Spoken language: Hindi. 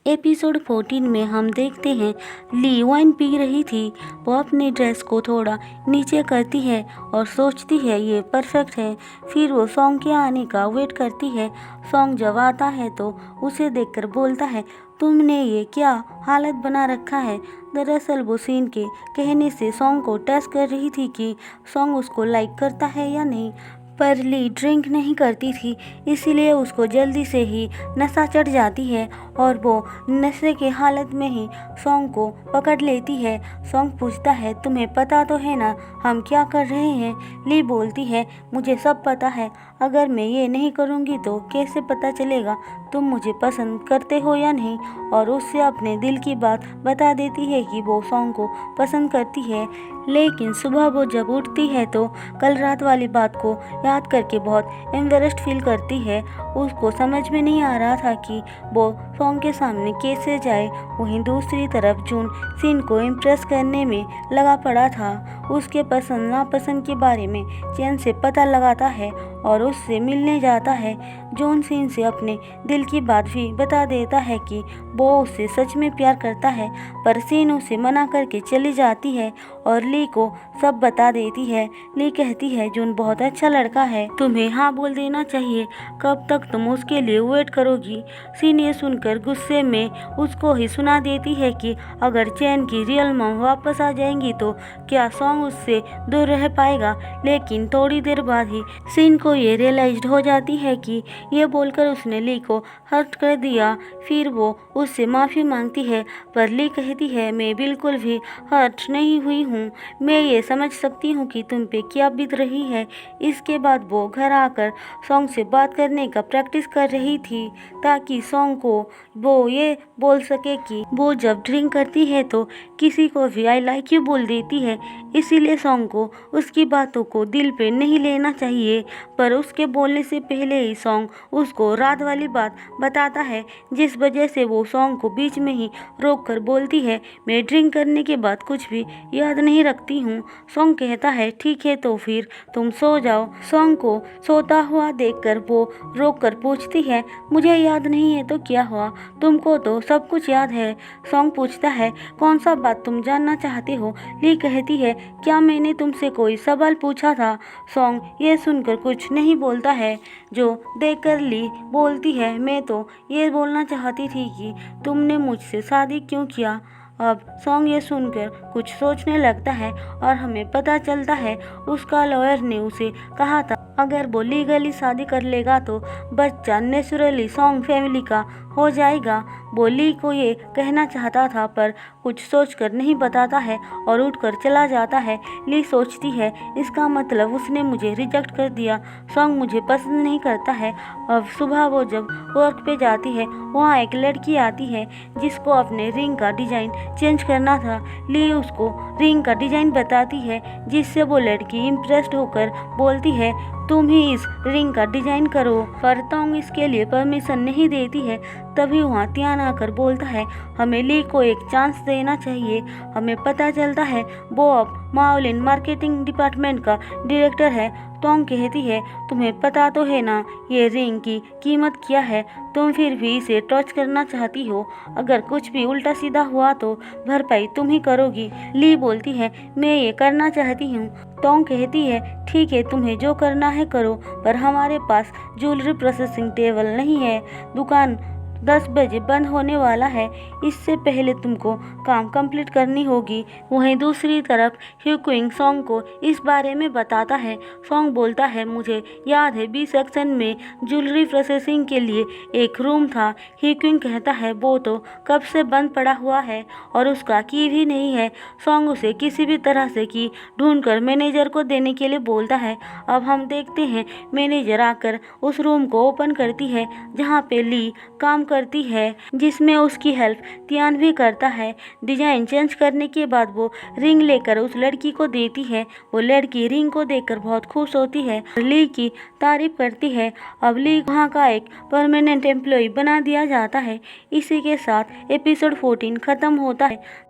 एपिसोड 14 में हम देखते हैं ली वाइन पी रही थी। वो अपने ड्रेस को थोड़ा नीचे करती है और सोचती है ये परफेक्ट है। फिर वो सॉन्ग के आने का वेट करती है। सॉन्ग जब आता है तो उसे देखकर बोलता है, तुमने ये क्या हालत बना रखा है। दरअसल वो सीन के कहने से सॉन्ग को टेस्ट कर रही थी कि सॉन्ग उसको लाइक करता है या नहीं। पर ली ड्रिंक नहीं करती थी, इसीलिए उसको जल्दी से ही नशा चढ़ जाती है और वो नशे के हालत में ही सॉन्ग को पकड़ लेती है। सॉन्ग पूछता है, तुम्हें पता तो है ना हम क्या कर रहे हैं। ली बोलती है, मुझे सब पता है, अगर मैं ये नहीं करूँगी तो कैसे पता चलेगा तुम मुझे पसंद करते हो या नहीं। और उससे अपने दिल की बात बता देती है कि वो सॉन्ग को पसंद करती है। लेकिन सुबह वो जब उठती है तो कल रात वाली बात को याद करके बहुत एम्बेरस्ड फील करती है। उसको समझ में नहीं आ रहा था कि वो सॉन्ग के सामने कैसे जाए। वहीं दूसरी तरफ जून सीन को इम्प्रेस करने में लगा पड़ा था। उसके पसंद नापसंद के बारे में चैन से पता लगाता है और उससे मिलने जाता है। जॉन सीन से अपने दिल की बात भी बता देता है कि वो उससे सच में प्यार करता है, पर सीन उसे मना करके चली जाती है और ली को सब बता देती है। ली कहती है, जॉन बहुत अच्छा लड़का है, तुम्हें हाँ बोल देना चाहिए, कब तक तुम उसके लिए वेट करोगी। सीन ये सुनकर गुस्से में उसको ही सुना देती है कि अगर चैन की रियल मॉम वापस आ जाएंगी तो क्या सॉन्ग उससे दूर रह पाएगा। लेकिन थोड़ी देर बाद ही सीन को ये रियलाइज्ड हो जाती है कि ये बोलकर उसने ली को हर्ट कर दिया। फिर वो उससे माफ़ी मांगती है, पर ली कहती है, मैं बिल्कुल भी हर्ट नहीं हुई हूँ, मैं ये समझ सकती हूँ कि तुम पे क्या बीत रही है। इसके बाद वो घर आकर सॉन्ग से बात करने का प्रैक्टिस कर रही थी ताकि सॉन्ग को वो ये बोल सके कि वो जब ड्रिंक करती है तो किसी को भी आई लाइक यू बोल देती है। इसीलिए सॉन्ग को उसकी बातों को दिल पे नहीं लेना चाहिए। पर उसके बोलने से पहले ही सॉन्ग उसको रात वाली बात बताता है, जिस वजह से वो सॉन्ग को बीच में ही रोक कर बोलती है, मैं ड्रिंक करने के बाद कुछ भी याद नहीं रखती हूँ। सॉन्ग कहता है, ठीक है तो फिर तुम सो जाओ। सॉन्ग को सोता हुआ देखकर वो रोक कर पूछती है, मुझे याद नहीं है तो क्या हुआ, तुमको तो सब कुछ याद है। सॉन्ग पूछता है, कौन सा बात तुम जानना चाहते हो। ली कहती है, क्या मैंने तुमसे कोई सवाल पूछा था। सॉन्ग ये सुनकर कुछ नहीं बोलता है, जो देखकर ली बोलती है, मैं तो ये बोलना चाहती थी कि तुमने मुझसे शादी क्यों किया। अब सॉन्ग ये सुनकर कुछ सोचने लगता है और हमें पता चलता है उसका लॉयर ने उसे कहा था अगर वो लीगली शादी कर लेगा तो बच्चा नेचुरली सॉन्ग फैमिली का हो जाएगा। वो ली को ये कहना चाहता था पर कुछ सोचकर नहीं बताता है और उठकर चला जाता है। ली सोचती है, इसका मतलब उसने मुझे रिजेक्ट कर दिया, सॉन्ग मुझे पसंद नहीं करता है। अब सुबह वो जब वर्क पे जाती है, वहाँ एक लड़की आती है जिसको अपने रिंग का डिजाइन चेंज करना था। ली उसको रिंग का डिजाइन बताती है, जिससे वो लड़की इम्प्रेस्ड होकर बोलती है, तुम ही इस रिंग का डिजाइन करो। पर तोंग इसके लिए परमिशन नहीं देती है। तभी वहाँ तियान आकर बोलता है, हमें ली को एक चांस देना चाहिए। हमें पता चलता है वो अब माओलिन मार्केटिंग डिपार्टमेंट का डायरेक्टर है। तोंग कहती है, तुम्हें पता तो है ना ये रिंग की कीमत क्या है, तुम फिर भी इसे टच करना चाहती हो, अगर कुछ भी उल्टा सीधा हुआ तो भरपाई तुम ही करोगी। ली बोलती है, मैं ये करना चाहती हूँ। तोंग कहती है, ठीक है तुम्हें जो करना है करो, पर हमारे पास ज्वेलरी प्रोसेसिंग टेबल नहीं है, दुकान 10 बजे बंद होने वाला है, इससे पहले तुमको काम कंप्लीट करनी होगी। वहीं दूसरी तरफ ह्यूक्विंग सॉन्ग को इस बारे में बताता है। सॉन्ग बोलता है, मुझे याद है बी सेक्शन में ज्वेलरी प्रोसेसिंग के लिए एक रूम था। ह्यूक्विंग कहता है, वो तो कब से बंद पड़ा हुआ है और उसका की भी नहीं है। सॉन्ग उसे किसी भी तरह से की ढूंढकर मैनेजर को देने के लिए बोलता है। अब हम देखते हैं मैनेजर आकर उस रूम को ओपन करती है जहाँ पे ली काम करती है, जिसमें उसकी हेल्प तियान भी करता है। डिजाइन चेंज करने के बाद वो रिंग लेकर उस लड़की को देती है। वो लड़की रिंग को देखकर बहुत खुश होती है, ली की तारीफ करती है। अब ली वहाँ का एक परमानेंट एम्प्लॉय बना दिया जाता है। इसी के साथ एपिसोड 14 खत्म होता है।